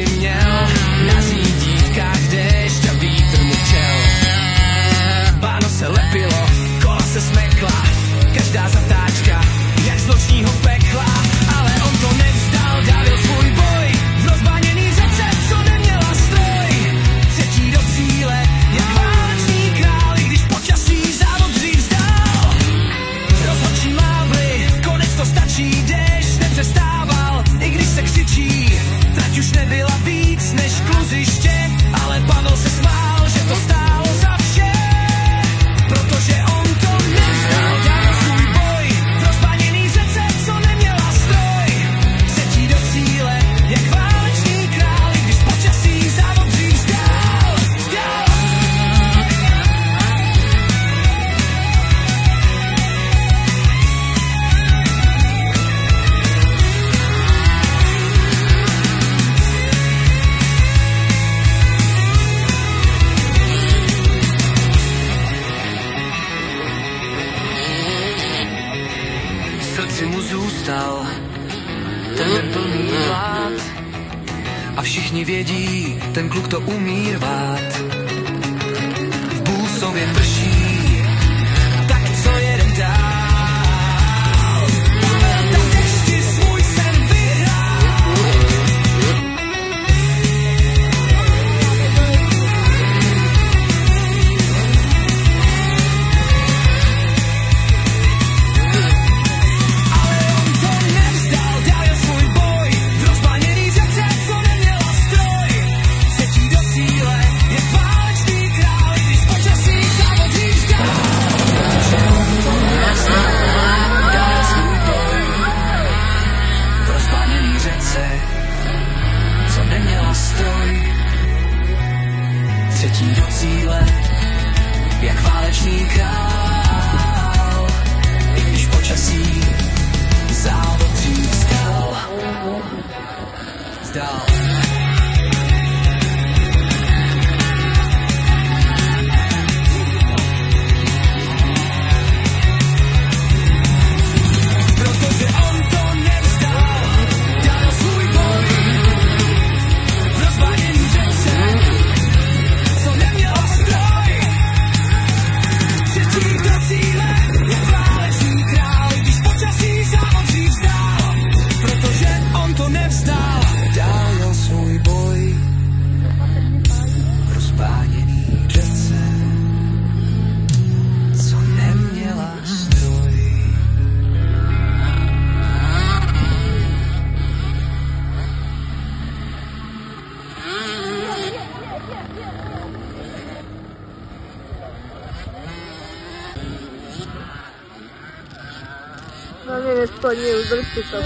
by měl na řídítkách déšť a vítr mu včel. Báno se lepilo, kola se smekla, každá zatáčka jak z nočního pekla, ale on to nevzdal, dávil svůj boj v rozbáněný řece, co neměla stroj. Třetí do cíle, jak válečný král, i když počasí závod dřív vzdal. Rozhodčí mávli, konec to stačí, déšť nepřestával, i když se křičí. Trať už nebyla víc než kluziště, ale Pavel se smál, že to stálo za vše, protože on to nevzdal, dával svůj boj v rozbáněný řece, co neměla stroj. Třetí do cíle, jak válečný král, i když počasí závod dřív vzdal. V srdci mu zůstal ten plný vlád a všichni vědí, ten kluk to umí rvát. V Búsově prší, tak co jeden dál, tak ještě svůj sen vyhrál. Ale on to nevzdal, dál svůj boj v rozbáněný řece, co neměla stroj. Třetí do cíle, jak válečný král, i když počasí závod dřív vzdal. Protože on to nevzdal, dál svůj boj v rozbáněný řece, co neměla stroj. Třetí do cíle, jak válečný král, i když počasí závod dřív vzdal. Protože on to nevzdal, dal svůj boj v rozbáněný řece, co neměla stroj. Třetí do cíle, jak válečný král, i když počasí závod dřív vzdal. Protože on to nevzdal, dal svůj boj v rozbáněný řece, co neměla stroj. Na mě nespadně, udržte to, jo.